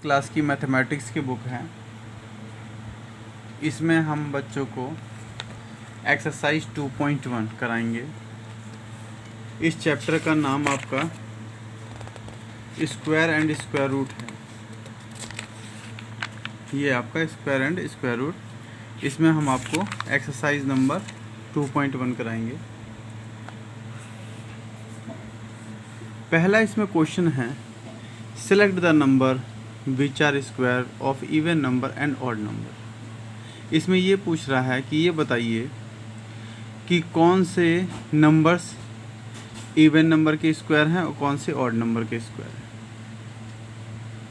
Class की mathematics की book है। इसमें हम बच्चों को एक्सरसाइज 2.1 कराएंगे। इस चैप्टर का नाम आपका स्क्वायर एंड स्क्वायर रूट है। ये आपका स्क्वायर एंड स्क्वायर रूट। इसमें हम आपको एक्सरसाइज नंबर 2.1 कराएंगे। पहला इसमें क्वेश्चन है, select the number which are square of even number and odd number. इसमें ये पूछ रहा है कि ये बताइए कि कौन से नंबर्स इवन नंबर के स्क्वायर हैं और कौन से ऑड नंबर के स्क्वायर हैं।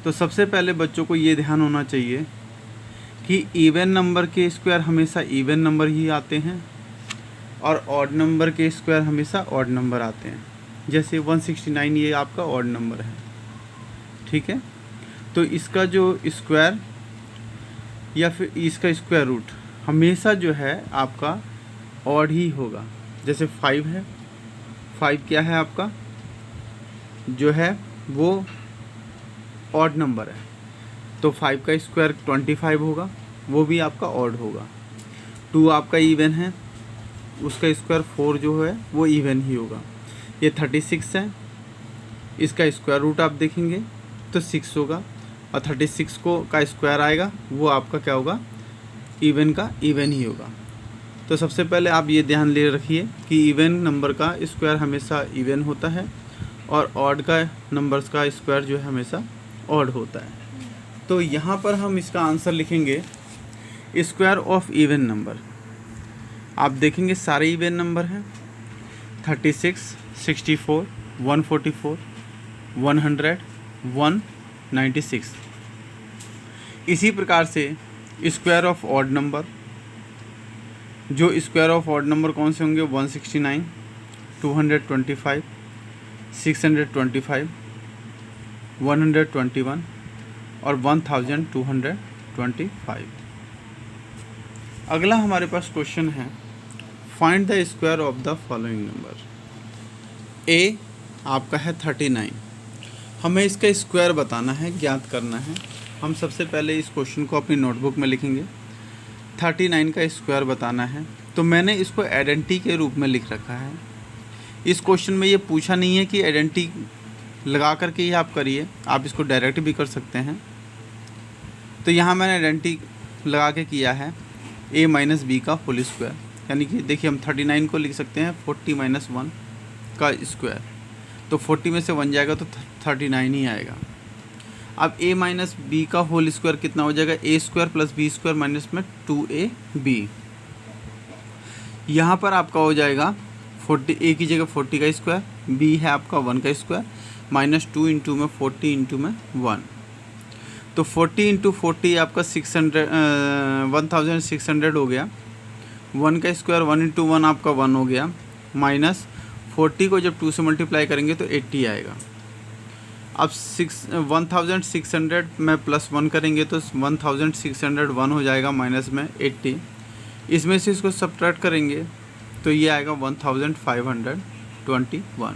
तो सबसे पहले बच्चों को ये ध्यान होना चाहिए कि इवन नंबर के स्क्वायर हमेशा इवन नंबर ही आते हैं और ऑड नंबर के स्क्वायर हमेशा ऑड नंबर आते हैं। जैसे 169 ये आपका ऑड नंबर है, ठीक है। तो इसका जो स्क्वायर या फिर इसका स्क्वायर रूट हमेशा जो है आपका ऑड ही होगा। जैसे 5 है, 5 क्या है आपका जो है वो ऑड नंबर है, तो 5 का स्क्वायर 25 होगा, वो भी आपका ऑड होगा। 2 आपका इवन है, उसका स्क्वायर 4 जो है वो इवन ही होगा। ये 36 है, इसका स्क्वायर रूट आप देखेंगे तो 6 होगा और 36 को का स्क्वायर आएगा वो आपका क्या होगा, इवन का इवन ही होगा। तो सबसे पहले आप ये ध्यान ले रखिए कि इवन नंबर का स्क्वायर हमेशा इवन होता है और ऑड का नंबर्स का स्क्वायर जो है हमेशा ऑड होता है। तो यहाँ पर हम इसका आंसर लिखेंगे स्क्वायर ऑफ इवन नंबर। आप देखेंगे सारे इवन नंबर हैं, 36, 64, 144, 100, 196। इसी प्रकार से स्क्वायर ऑफ ऑड नंबर, जो स्क्वायर ऑफ ऑड नंबर कौन से होंगे, 169, 225, 625, 121 और 1225। अगला हमारे पास क्वेश्चन है, find the square of the following number. A आपका है 39, हमें इसका स्क्वायर बताना है, ज्ञात करना है। हम सबसे पहले इस क्वेश्चन को अपनी नोटबुक में लिखेंगे। 39 का स्क्वायर बताना है, तो मैंने इसको आइडेंटिटी के रूप में लिख रखा है। इस क्वेश्चन में ये पूछा नहीं है कि आइडेंटिटी लगा करके ही आप करिए, आप इसको डायरेक्ट भी कर सकते हैं। तो यहाँ मैंने आइडेंटिटी लगा के किया है a माइनस बी का होल स्क्वायर, यानी कि देखिए हम 39 को लिख सकते हैं 40 माइनस 1 का स्क्वायर। तो 40 में से 1 जाएगा तो 39 ही आएगा। अब a माइनस बी का होल स्क्वायर कितना हो जाएगा, a square plus B square minus में 2ab। यहाँ पर आपका हो जाएगा 40, a की जगह 40 का स्क्वायर, b है आपका 1 का स्क्वायर, माइनस 2 इंटू में 40 इंटू में 1। तो 40 इंटू 40 आपका 1600 हो गया। 1 का स्क्वायर 1 इंटू 1 आपका 1 हो गया, माइनस 40 को जब 2 से मल्टीप्लाई करेंगे तो 80 आएगा। अब 1600 में प्लस 1 करेंगे तो 1601 हो जाएगा, माइनस में 80। इसमें से इसको सब्ट्रैक्ट करेंगे तो ये आएगा 1521।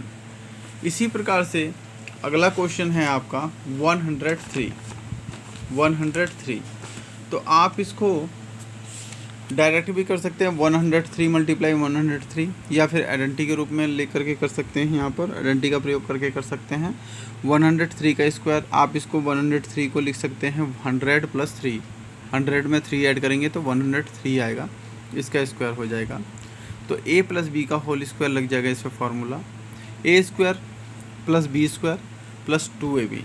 इसी प्रकार से अगला क्वेश्चन है आपका 103। तो आप इसको डायरेक्ट भी कर सकते हैं, 103 मल्टीप्लाई 103, या फिर आइडेंटिटी के रूप में लेकर के कर सकते हैं। यहाँ पर आइडेंटिटी का प्रयोग करके कर सकते हैं। 103 का स्क्वायर आप इसको 103 को लिख सकते हैं 100 प्लस 3, 100 में 3 ऐड करेंगे तो 103 आएगा, इसका स्क्वायर हो जाएगा। तो a प्लस बी का होल स्क्वायर लग जाएगा इसमें formula, a square plus B square plus 2ab।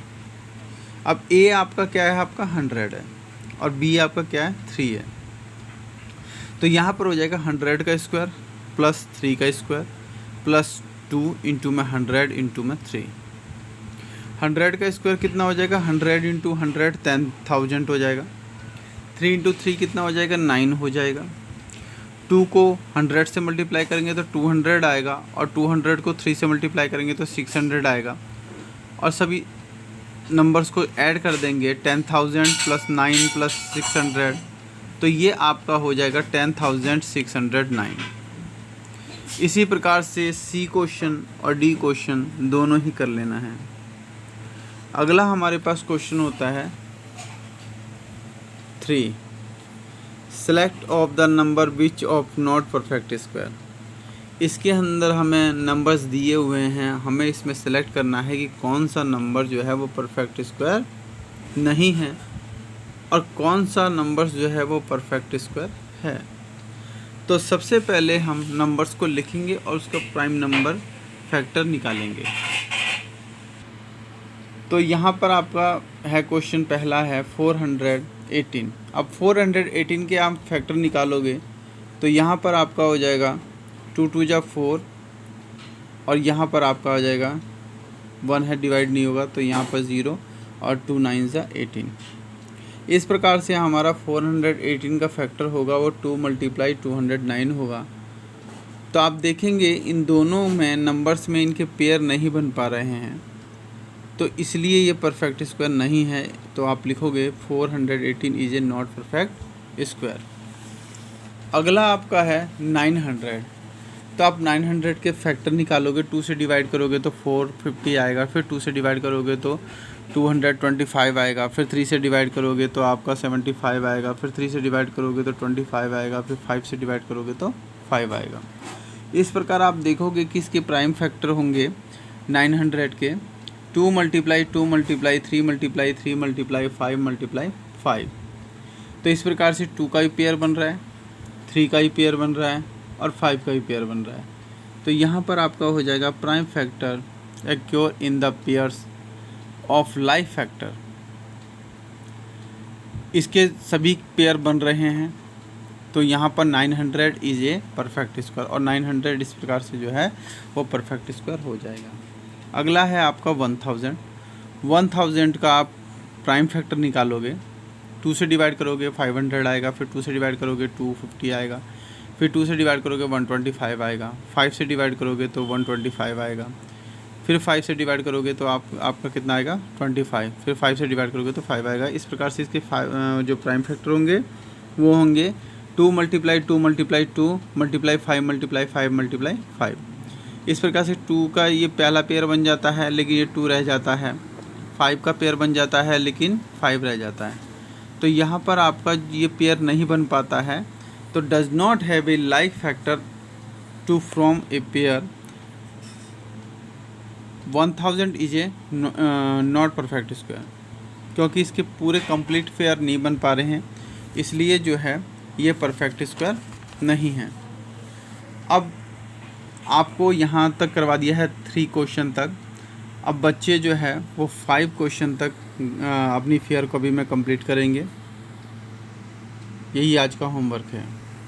अब a आपका क्या है, आपका 100 है और b आपका क्या है, 3 है। तो यहाँ पर हो जाएगा 100 का स्क्वायर प्लस 3 का स्क्वायर प्लस 2 इंटू में 100 इंटू में 3। 100 का स्क्वायर कितना हो जाएगा, 100 इंटू 100 10,000 हो जाएगा। 3 इंटू 3 कितना हो जाएगा, 9 हो जाएगा। 2 को 100 से मल्टीप्लाई करेंगे तो 200 आएगा और 200 को 3 से मल्टीप्लाई करेंगे तो 600 आएगा। और सभी नंबर्स को ऐड कर देंगे, 10,000 प्लस 9 प्लस 600, तो ये आपका हो जाएगा 10,609। इसी प्रकार से सी क्वेश्चन और डी क्वेश्चन दोनों ही कर लेना है। अगला हमारे पास क्वेश्चन होता है 3 select of the number which of not perfect square. इसके अंदर हमें नंबर्स दिए हुए हैं, हमें इसमें सेलेक्ट करना है कि कौन सा नंबर जो है वो परफेक्ट स्क्वायर नहीं है और कौन सा नंबर्स जो है वो परफेक्ट स्क्वायर है। तो सबसे पहले हम नंबर्स को लिखेंगे और उसका प्राइम नंबर फैक्टर निकालेंगे। तो यहाँ पर आपका है क्वेश्चन पहला है 418। अब 418 के आप फैक्टर निकालोगे तो यहाँ पर आपका हो जाएगा 2 2 जा 4 और यहाँ पर आपका हो जाएगा 1 है डिवाइड नहीं होगा तो यहाँ पर 0 और 2 9 जा 18। इस प्रकार से हमारा 418 का फैक्टर होगा वो 2 × 209 होगा। तो आप देखेंगे इन दोनों में नंबर्स में इनके पेयर नहीं बन पा रहे हैं, तो इसलिए ये परफेक्ट स्क्वायर नहीं है। तो आप लिखोगे 418 is a not perfect square. अगला आपका है 900। तो आप 900 के फैक्टर निकालोगे, 2 से डिवाइड करोगे तो 450 आएगा, फिर 2 से डिवाइड करोगे तो 225 आएगा, फिर 3 से डिवाइड करोगे तो आपका 75 आएगा, फिर 3 से डिवाइड करोगे तो 25 आएगा, फिर 5 से डिवाइड करोगे तो 5 आएगा। इस प्रकार आप देखोगे कि इसके प्राइम फैक्टर होंगे 900 के 2 × 2 × 3 × 3 × 5 × 5। तो इस प्रकार से 2 का भी पेयर बन रहा है, 3 का भी पेयर बन रहा है और 5 का भी पेयर बन रहा है। तो यहाँ पर आपका हो जाएगा prime factor accrue in the pairs of life factor. इसके सभी पेयर बन रहे हैं, तो यहाँ पर 900 इज ए परफेक्ट स्क्वायर और 900 इस प्रकार से जो है वो परफेक्ट स्क्वायर हो जाएगा। अगला है आपका 1000। 1000 का आप प्राइम फैक्टर निकालोगे, 2 से डिवाइड करोगे 500 आएगा, फिर 2 से डिवाइड करोगे 250 आएगा, फिर 2 से डिवाइड करोगे 125 आएगा, 5 से डिवाइड करोगे तो 125 आएगा, फिर 5 से डिवाइड करोगे तो आपका कितना आएगा 25, फिर 5 से डिवाइड करोगे तो 5 आएगा। इस प्रकार से इसके जो प्राइम फैक्टर होंगे वो होंगे 2 × 2 × 2 × 5 × 5 × 5। इस प्रकार से 2 का ये पहला पेयर बन जाता है लेकिन ये 2 रह जाता है, 5 का पेयर बन जाता है लेकिन 5 रह जाता है। तो यहाँ पर आपका ये पेयर नहीं बन पाता है, तो does not have a like factor to from a pair 1000 is a not perfect square. क्योंकि इसके पूरे कंप्लीट पेयर नहीं बन पा रहे हैं, इसलिए जो है ये परफेक्ट स्क्वायर नहीं है। अब आपको यहाँ तक करवा दिया है 3 क्वेश्चन तक। अब बच्चे जो है वो 5 क्वेश्चन तक अपनी फेयर को भी में कंप्लीट करेंगे। यही आज का होमवर्क है।